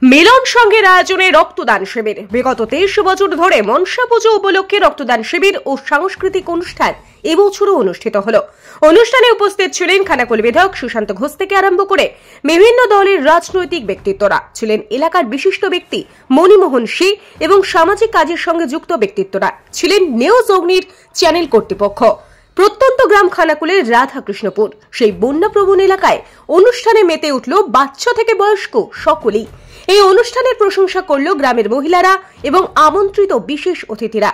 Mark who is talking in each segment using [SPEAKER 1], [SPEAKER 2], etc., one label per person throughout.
[SPEAKER 1] মিলন সংঘের আয়োজনে রক্তদান শিবির। বিগত 23 বছর ধরে মনসা পুজো উপলক্ষে রক্তদান শিবির ও সাংস্কৃতিক অনুষ্ঠান এবছরও অনুষ্ঠিত হলো। অনুষ্ঠানে উপস্থিত ছিলেন খানাকুল বিধায়ক সুশান্ত ঘোষ থেকে আরম্ভ করে বিভিন্ন দলের রাজনৈতিক ব্যক্তিত্বরা, ছিলেন এলাকার বিশিষ্ট ব্যক্তি মণিমোহন সি এবং সামাজিক কাজের সঙ্গে যুক্ত ব্যক্তিত্বরা, ছিলেন নিউজ অগ্নির চ্যানেল কর্তৃপক্ষ। প্রত্যন্ত গ্রাম খানাকুলের রাধাকৃষ্ণপুর সেই বন্যাপ্রবণ এলাকায় অনুষ্ঠানে মেতে উঠল বাচ্চা থেকে বয়স্ক সকলেই। এই অনুষ্ঠানের প্রশংসা করল গ্রামের মহিলারা এবং আমন্ত্রিত বিশেষ অতিথিরা।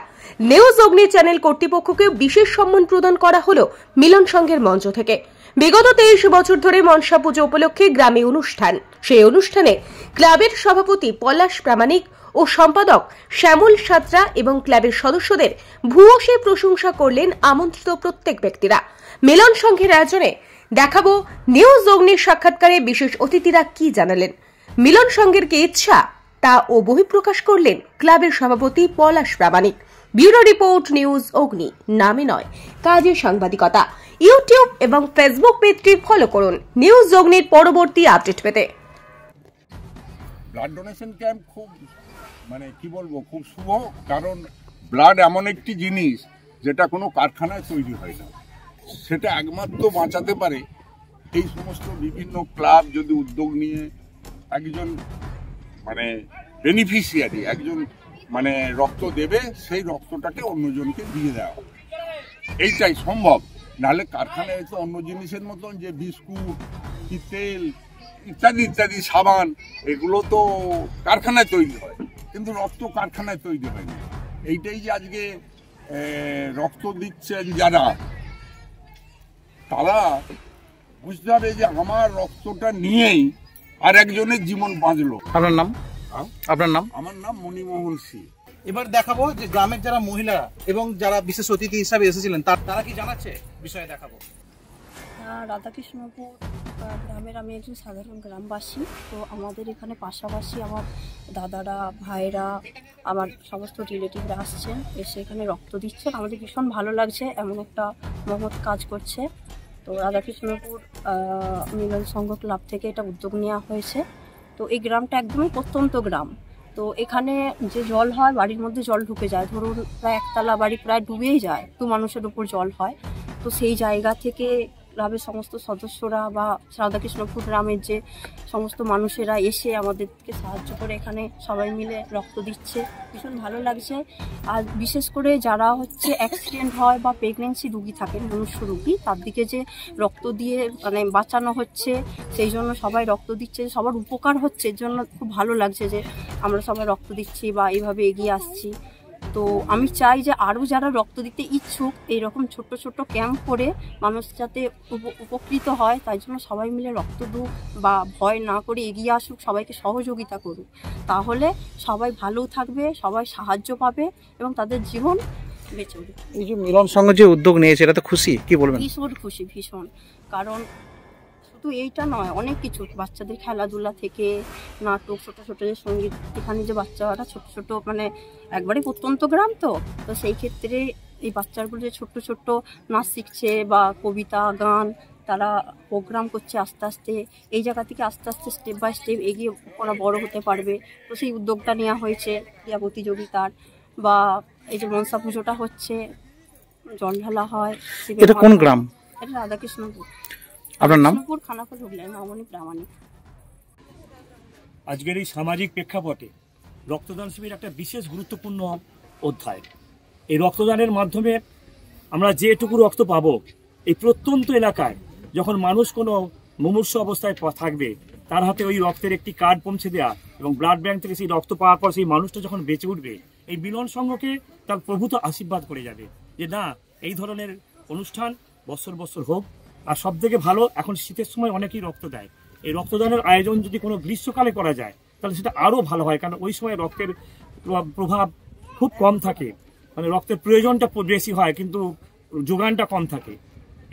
[SPEAKER 1] নিউজ অগ্নি চ্যানেল কর্তৃপক্ষকে বিশেষ সম্মান প্রদান করা হলো মিলন সংঘের মঞ্চ থেকে। বিগত 23 বছর ধরে মনসা পুজো উপলক্ষে গ্রামে অনুষ্ঠান। সেই অনুষ্ঠানে ক্লাবের সভাপতি পলাশ প্রামাণিক ও সম্পাদক শ্যামল সাঁতরা এবং ক্লাবের সদস্যদের ভূয়সী প্রশংসা করলেন আমন্ত্রিত প্রত্যেক ব্যক্তিরা। মিলন সংঘের আয়োজনে দেখাবো নিউজ অগ্নির সাক্ষাৎকারে বিশেষ অতিথিরা কি জানালেন, মিলন সংঘের কি ইচ্ছা তা ও বহিঃপ্রকাশ করলেন ক্লাবের সভাপতি পলাশ প্রামাণিক। ব্যুরো রিপোর্ট, নিউজ অগ্নি। নামে নয়, কাজে সাংবাদিকতা। ইউটিউব এবং ফেসবুক পেজটি ফলো করুন নিউজ অগ্নির পরবর্তী আপডেট পেতে।
[SPEAKER 2] ব্লাড ডোনেশন ক্যাম্প খুব কি বলবো, খুব শুভ। কারণ ব্লাড এমন একটি জিনিস যেটা কোনো কারখানায় তৈরি হয় না, সেটা একমাত্র বাঁচাতে পারে এই সমস্ত বিভিন্ন ক্লাব যদি উদ্যোগ নিয়ে একজন বেনিফিশিয়ারি, একজন রক্ত দেবে, সেই রক্তটাকে অন্যজনকে দিয়ে দেওয়া হবে। এইটাই সম্ভব। নাহলে কারখানায় তো অন্য জিনিসের মতন যে বিস্কুট কি তেল ইত্যাদি ইত্যাদি সাবান, এগুলো তো কারখানায় তৈরি হয়, কিন্তু রক্ত কারখানায় তৈরি হয় না। এইটাই যে আজকে রক্ত দিচ্ছেন যারা, তারা বুঝতে হবে যে আমার রক্তটা নিয়েই আর একজনের জীবন বাঁচলো।
[SPEAKER 3] আপনার নাম? আপনার নাম?
[SPEAKER 2] আমার নাম মণিমোহন সি।
[SPEAKER 3] এবার দেখাবো যে গ্রামের যারা মহিলা এবং যারা বিশেষ অতিথি হিসাবে এসেছিলেন তারা কি জানাচ্ছে বিষয়ে দেখাবো।
[SPEAKER 4] রাধাকৃষ্ণপুর গ্রামের আমি একজন সাধারণ গ্রামবাসী। তো আমাদের এখানে পাশাপাশি আমার দাদারা, ভাইরা, আমার সমস্ত রিলেটিভরা আসছেন, এসে এখানে রক্ত দিচ্ছেন। আমাদের ভীষণ ভালো লাগছে, এমন একটা মহৎ কাজ করছে। তো রাধাকৃষ্ণপুর মিলন সংঘ ক্লাব থেকে এটা উদ্যোগ নেওয়া হয়েছে। তো এই গ্রামটা একদমই প্রত্যন্ত গ্রাম। তো এখানে যে জল হয়, বাড়ির মধ্যে জল ঢুকে যায়, ধরুন প্রায় একতলা বাড়ি প্রায় ডুবেই যায়, 2 মানুষের উপর জল হয়। তো সেই জায়গা থেকে ক্লাবের সমস্ত সদস্যরা বা রাধাকৃষ্ণপুর গ্রামের যে সমস্ত মানুষেরা এসে আমাদেরকে সাহায্য করে এখানে সবাই মিলে রক্ত দিচ্ছে, ভীষণ ভালো লাগছে। আর বিশেষ করে যারা অ্যাক্সিডেন্ট হয় বা প্রেগনেন্সি রুগী থাকেন, মনুষ্য রুগী, তার দিকে যে রক্ত দিয়ে বাঁচানো হচ্ছে, সেই জন্য সবাই রক্ত দিচ্ছে, সবার উপকার হচ্ছে। এর জন্য খুব ভালো লাগছে যে আমরা সবাই রক্ত দিচ্ছি বা এইভাবে এগিয়ে আসছি। তো আমি চাই যে আরও যারা রক্ত দিতে ইচ্ছুক, এইরকম ছোট ছোট ক্যাম্প করে মানুষ যাতে উপকৃত হয়, তাই জন্য সবাই মিলে রক্ত দিক বা ভয় না করে এগিয়ে আসুক, সবাইকে সহযোগিতা করুক। তাহলে সবাই ভালো থাকবে, সবাই সাহায্য পাবে এবং তাদের জীবন বেঁচে উঠবে।
[SPEAKER 3] এই যে মিলন সংঘ যে উদ্যোগ নিয়েছে, এটা তো খুশি, কি বলবেন?
[SPEAKER 4] ভীষণ খুশি, ভীষণ। কারণ শুধু এইটা নয়, অনেক কিছু, বাচ্চাদের খেলাধুলা থেকে নাটক, ছোট ছোট যে সঙ্গীত, এখানে যে বাচ্চারা ছোট ছোট একবারে প্রত্যন্ত গ্রাম, তো সেই ক্ষেত্রে এই বাচ্চাগুলো যে ছোট্ট ছোট্ট নাচ শিখছে বা কবিতা, গান, তারা প্রোগ্রাম করছে। আস্তে আস্তে এই জায়গা থেকে আস্তে আস্তে স্টেপ বাই স্টেপ এগিয়ে ওরা বড় হতে পারবে। তো সেই উদ্যোগটা নেওয়া হয়েছে ক্রীড়া প্রতিযোগিতার। বা এই যে মনসা পুজোটা হচ্ছে, জল ঢালা হয়।
[SPEAKER 3] এটা কোন গ্রাম?
[SPEAKER 4] এটা রাধাকৃষ্ণপুর।
[SPEAKER 3] আপনার নাম?
[SPEAKER 4] খানাকুল হুগলির মামনি প্রামাণিক।
[SPEAKER 5] আজকের এই সামাজিক প্রেক্ষাপটে রক্তদান শিবির একটা বিশেষ গুরুত্বপূর্ণ অধ্যায়। এই রক্তদানের মাধ্যমে আমরা যেটুকু রক্ত পাবো, এই প্রত্যন্ত এলাকায় যখন মানুষ কোনো মুমূর্ষু অবস্থায় থাকবে, তার হাতে ওই রক্তের একটি কার্ড পৌঁছে দেওয়া এবং ব্লাড ব্যাংক থেকে সেই রক্ত পাওয়ার পর সেই মানুষটা যখন বেঁচে উঠবে, এই মিলন সংঘকে তার প্রভূত আশীর্বাদ করে যাবে যে না, এই ধরনের অনুষ্ঠান বছর বছর হোক। আর সব থেকে ভালো, এখন শীতের সময় অনেকেই রক্ত দেয়। এই রক্তদানের আয়োজন যদি কোনো গ্রীষ্মকালে করা যায়, তাহলে সেটা আরও ভালো হয়। কারণ ওই সময় রক্তের প্রভাব খুব কম থাকে, রক্তের প্রয়োজনটা বেশি হয় কিন্তু যোগানটা কম থাকে।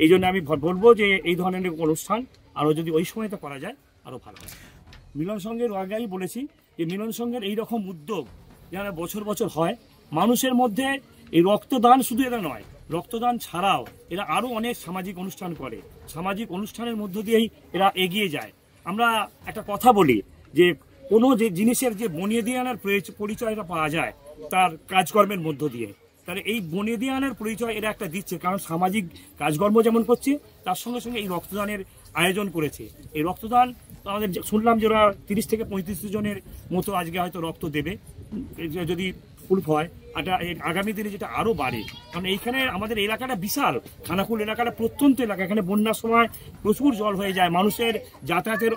[SPEAKER 5] এই জন্য আমি বলবো যে এই ধরনের অনুষ্ঠান আরও যদি ওই সময়টা করা যায়, আরও ভালো হয়। মিলন সংঘের আগেই বলেছি যে মিলন সংঘের এইরকম উদ্যোগ যারা বছর বছর হয়, মানুষের মধ্যে এই রক্তদান শুধু এরা নয়, রক্তদান ছাড়াও এরা আরও অনেক সামাজিক অনুষ্ঠান করে। সামাজিক অনুষ্ঠানের মধ্য দিয়েই এরা এগিয়ে যায়। আমরা একটা কথা বলি যে কোনো যে জিনিসের যে বনিয়ে দিয়ে আনার পরিচয়টা পাওয়া যায় তার কাজকর্মের মধ্য দিয়ে, তাহলে এই বনিয়ে দিয়ে আনার পরিচয় এরা একটা দিচ্ছে। কারণ সামাজিক কাজকর্ম যেমন করছে, তার সঙ্গে সঙ্গে এই রক্তদানের আয়োজন করেছে। এই রক্তদান আমাদের শুনলাম যে ওরা 30 থেকে 35 জনের মতো আজকে হয়তো রক্ত দেবে, যদি ফুল হয়। আগামী দিনে যেটা আরও বাড়ে, কারণ এইখানে আমাদের এলাকাটা বিশাল, খানাকুল এলাকাটা প্রত্যন্ত এলাকা, এখানে বন্যার সময় প্রচুর জল হয়ে যায়, মানুষের যাতায়াতের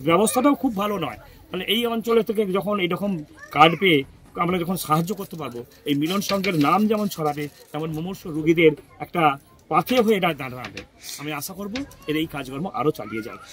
[SPEAKER 5] ব্যবস্থাটাও খুব ভালো নয়। তাহলে এই অঞ্চলে থেকে যখন এইরকম কার্ড পেয়ে আমরা যখন সাহায্য করতে পারবো, এই মিলন সংঘের নাম যেমন ছড়াবে, তেমন মুমূর্ষু রোগীদের একটা পাথে হয়ে এটা দাঁড়াবে। আমি আশা করব এর এই কাজকর্ম আরও চালিয়ে যাবে।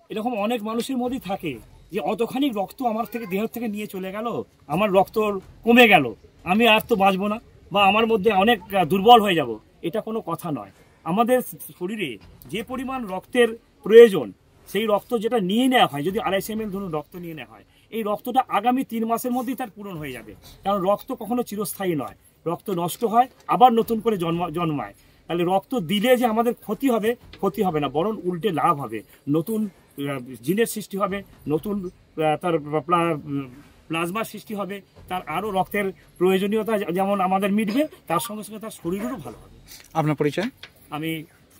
[SPEAKER 5] এরকম অনেক মানুষের মধ্যেই থাকে যে অতখানি রক্ত আমার থেকে দেহ থেকে নিয়ে চলে গেল, আমার রক্ত কমে গেল, আমি আর তো বাঁচবো না, বা আমার মধ্যে অনেক দুর্বল হয়ে যাব। এটা কোনো কথা নয়। আমাদের শরীরে যে পরিমাণ রক্তের প্রয়োজন, সেই রক্ত যেটা নিয়ে নেওয়া হয়, যদি 250 ml ধরুন রক্ত নিয়ে নেওয়া হয়, এই রক্তটা আগামী 3 মাসের মধ্যেই তার পূরণ হয়ে যাবে। কারণ রক্ত কখনো চিরস্থায়ী নয়, রক্ত নষ্ট হয়, আবার নতুন করে জন্মায়। তাহলে রক্ত দিলে যে আমাদের ক্ষতি হবে না, বরং উল্টে লাভ হবে, নতুন জিনের সৃষ্টি হবে, নতুন তার প্লাজমার সৃষ্টি হবে, তার আরও রক্তের প্রয়োজনীয়তা যেমন আমাদের মিটবে, তার সঙ্গে সঙ্গে তার শরীরেরও ভালো হবে।
[SPEAKER 3] আপনার পরিচয়?
[SPEAKER 5] আমি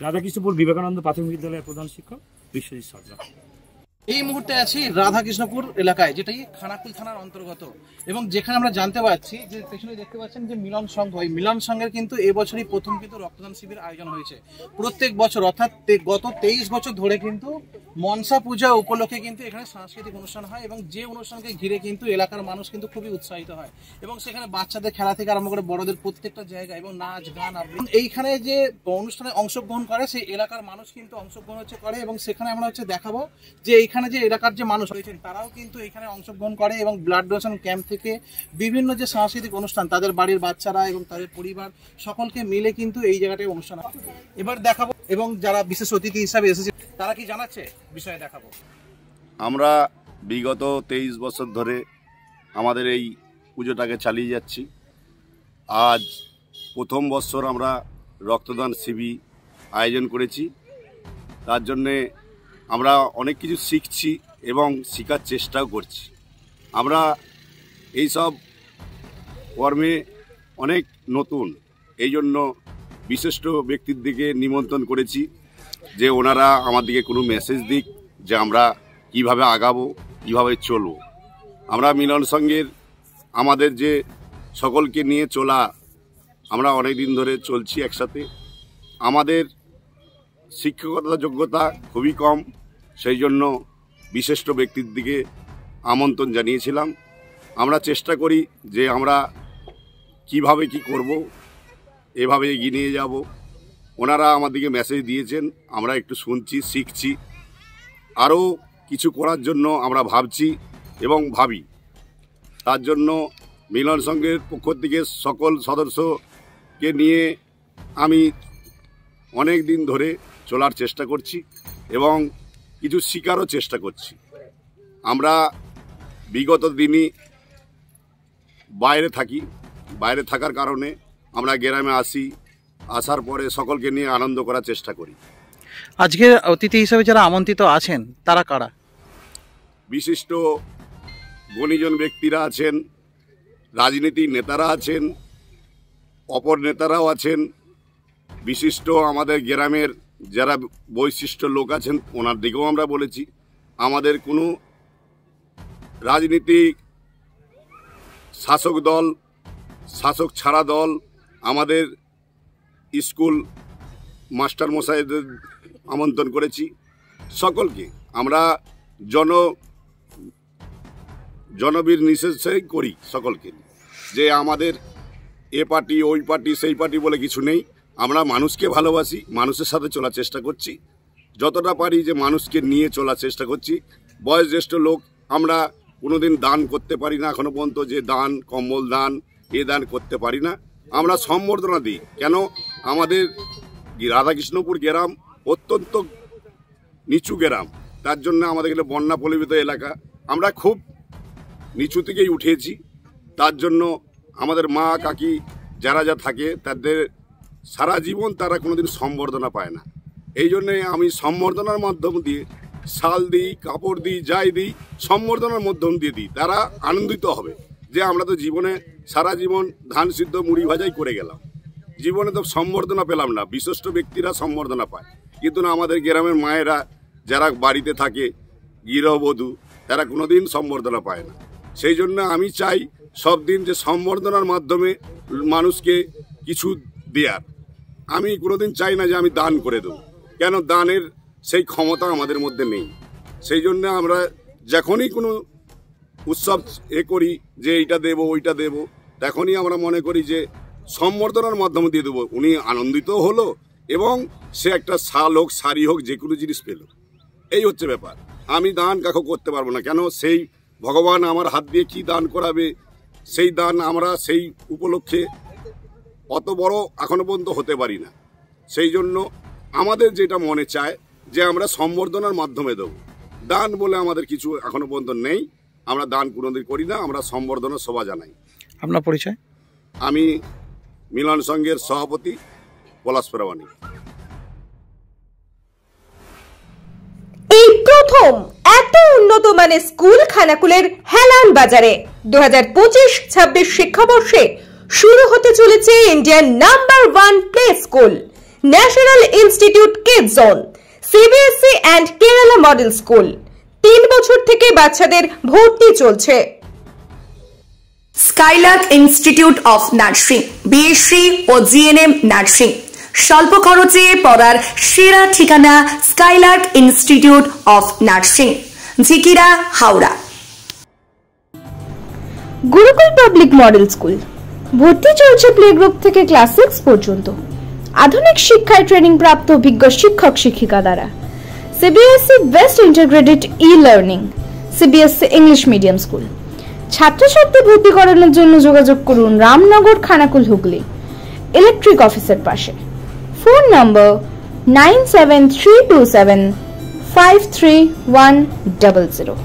[SPEAKER 5] রাধাকৃষ্ণপুর বিবেকানন্দ প্রাথমিক বিদ্যালয়ের প্রধান শিক্ষক বিশ্বজিৎ সরকার।
[SPEAKER 3] এই মুহূর্তে আছি রাধাকৃষ্ণপুর এলাকায়, যেটাই খানাকুল থানার অন্তর্গত, এবং যেখানে আমরা জানতে পারছি যে পেছনে দেখতে পাচ্ছেন যে মিলন সংঘ, এই মিলন সংঘের কিন্তু এবছরই প্রথম কিন্তু রক্তদান শিবির আয়োজন হয়েছে। প্রত্যেক বছর অর্থাৎ গত 23 বছর ধরে কিন্তু মনসা পূজা উপলক্ষে কিন্তু এখানে সাংস্কৃতিক অনুষ্ঠান হয়, এবং যে অনুষ্ঠানকে ঘিরে কিন্তু এলাকার মানুষ কিন্তু খুবই উৎসাহিত হয়, এবং সেখানে বাচ্চাদের খেলা থেকে আরম্ভ করে বড়দের প্রত্যেকটা জায়গা, এবং নাচ গান আবৃত্তি, এইখানে যে অনুষ্ঠানে অংশগ্রহণ করে সেই এলাকার মানুষ কিন্তু অংশগ্রহণ করে, এবং সেখানে আমরা দেখাবো যে এখানে যে এলাকার যে মানুষ রয়েছেন তারাও কিন্তু এখানে অংশগ্রহণ করে, এবং ব্লাড ডোনেশন ক্যাম্প থেকে বিভিন্ন যে সাংস্কৃতিক অনুষ্ঠান, তাদের বাড়ির বাচ্চারা এবং তাদের পরিবার সকলকে মিলে কিন্তু এই জায়গাটায় অনুষ্ঠান হয়। এবার দেখাবো, এবং যারা বিশেষ অতিথি হিসাবে এসেছে তারা কি জানাচ্ছে বিষয়ে দেখাবো।
[SPEAKER 6] আমরা বিগত 23 বছর ধরে আমাদের এই পুজোটাকে চালিয়ে যাচ্ছি। আজ প্রথম বছর আমরা রক্তদান শিবির আয়োজন করেছি। তার জন্যে আমরা অনেক কিছু শিখছি এবং শেখার চেষ্টাও করছি। আমরা এই সব কর্মে অনেক নতুন, এই জন্য বিশিষ্ট ব্যক্তির দিকে নিমন্ত্রণ করেছি যে ওনারা আমার দিকে কোনো মেসেজ দিক যে আমরা কিভাবে আগাবো, কিভাবে চলবো। আমরা মিলন সংঘের আমাদের যে সকলকে নিয়ে চলা, আমরা অনেক দিন ধরে চলছি একসাথে। আমাদের শিক্ষকতা যোগ্যতা খুবই কম, সেই জন্য বিশিষ্ট ব্যক্তির দিকে আমন্ত্রণ জানিয়েছিলাম। আমরা চেষ্টা করি যে আমরা কিভাবে কি করব, এভাবে এগিয়ে নিয়ে যাব। ওনারা আমাদেরকে মেসেজ দিয়েছেন, আমরা একটু শুনছি, শিখছি, আরও কিছু করার জন্য আমরা ভাবছি এবং ভাবি। তার জন্য মিলন সংঘের পক্ষ থেকে সকল সদস্যকে নিয়ে আমি অনেক দিন ধরে চলার চেষ্টা করছি এবং কিছু শেখারও চেষ্টা করছি। আমরা বিগত দিনই বাইরে থাকি, বাইরে থাকার কারণে আমরা গ্রামে আসি, আসার পরে সকলকে নিয়ে আনন্দ করার চেষ্টা করি।
[SPEAKER 3] আজকে অতিথি হিসেবে যারা আমন্ত্রিত আছেন তারা কারা?
[SPEAKER 6] বিশিষ্ট গুণীজন ব্যক্তিরা আছেন, রাজনীতির নেতারা আছেন, অপর নেতারাও আছেন, বিশিষ্ট আমাদের গ্রামের যারা বৈশিষ্ট্য লোক আছেন ওনার দিকেও আমরা বলেছি। আমাদের কোনো রাজনীতিক শাসক দল, শাসক ছাড়া দল, আমাদের স্কুল মাস্টার মশাইদের আমন্ত্রণ করেছি। সকলকে আমরা জনবীর নিষেধ করি সকলকে, যে আমাদের এ পার্টি ওই পার্টি সেই পার্টি বলে কিছু নেই। আমরা মানুষকে ভালোবাসি, মানুষের সাথে চলার চেষ্টা করছি, যতটা পারি যে মানুষকে নিয়ে চলার চেষ্টা করছি। বয়োজ্যেষ্ঠ লোক, আমরা কোনোদিন দান করতে পারি না এখনো পর্যন্ত, যে দান, কম্বল দান, এ দান করতে পারি না। আমরা সম্বর্ধনা দিই। কেন? আমাদের রাধাকৃষ্ণপুর গ্রাম অত্যন্ত নিচু গ্রাম, তার জন্য আমাদের এখানে বন্যা প্লাবিত এলাকা, আমরা খুব নিচু থেকেই উঠেছি। তার জন্য আমাদের মা কাকি যারা যা থাকে তাদের সারা জীবন তারা কোনোদিন সম্বর্ধনা পায় না। এই জন্যে আমি সম্বর্ধনার মাধ্যম দিয়ে শাল দিই, কাপড় দিই, যাই দিই, সম্বর্ধনার মাধ্যম দিয়ে দিই। তারা আনন্দিত হবে যে আমরা তো জীবনে সারা জীবন ধান সিদ্ধ মুড়ি ভাজাই করে গেলাম, জীবনে তো সম্বর্ধনা পেলাম না। বিশিষ্ট ব্যক্তিরা সম্বর্ধনা পায়, কিন্তু না আমাদের গ্রামের মায়েরা যারা বাড়িতে থাকে গৃহবধূ, তারা কোনোদিন সম্বর্ধনা পায় না। সেই জন্য আমি চাই সব দিন যে সম্বর্ধনার মাধ্যমে মানুষকে কিছু দেয়ার। আমি কোনোদিন চাই না যে আমি দান করে দেবো, কেন দানের সেই ক্ষমতা আমাদের মধ্যে নেই। সেই জন্য আমরা যখনই কোনো উৎসব করি যে এইটা দেব ওইটা দেব, তখনই আমরা মনে করি যে সম্বর্ধনার মাধ্যমে দিয়ে দেবো। উনি আনন্দিত হলো এবং সে একটা শাল হোক, শাড়ি হোক, যে কোনো জিনিস পেল। এই হচ্ছে ব্যাপার। আমি দান কাকু করতে পারবো না, কেন সেই ভগবান আমার হাত দিয়ে কি দান করাবে, সেই দান আমরা সেই উপলক্ষে অত বড় এখনো পর্যন্ত হতে পারি না। সেই জন্য আমাদের যেটা মনে চায় যে আমরা সম্বর্ধনার মাধ্যমে দেবো। দান বলে আমাদের কিছু এখনো পর্যন্ত নেই, আমরা দান কোনোদিন করি না, আমরা সম্বর্ধনার শোভা জানাই।
[SPEAKER 3] আপনার পরিচয়?
[SPEAKER 6] আমি মিলন সংঘের সভাপতি পলাশ প্রামাণিক।
[SPEAKER 1] এই প্রথম এত উন্নত মানের স্কুল খানাকুলের হেলান বাজারে 2025-26 শিক্ষাবর্ষে শুরু হতে চলেছে Indian number 1 play school, national institute kids zone, CBSE and Kerala model school. 3 বছর থেকে বাচ্চাদের ভর্তি চলছে।
[SPEAKER 7] Skylark institute of nursing, BSc ও জিএনএম নার্সিং। স্বল্প খরচে পড়ার সেরা ঠিকানা skylark institute of nursing, Jhikira, Howrah.
[SPEAKER 8] Gurukul public model school, ভর্তি চলছে প্লে গ্রুপ থেকে ক্লাস 6 পর্যন্ত। আধুনিক শিক্ষায় ট্রেনিং প্রাপ্ত অভিজ্ঞ শিক্ষক শিক্ষিকা দ্বারা। CBSE best integrated e-learning, CBSE English medium school. ছাত্রছাত্রী ভর্তি করানোর জন্য যোগাযোগ করুন রামনগর, খানাকুল, হুগলি, ইলেকট্রিক অফিসের পাশে। ফোন নম্বর 9732753100।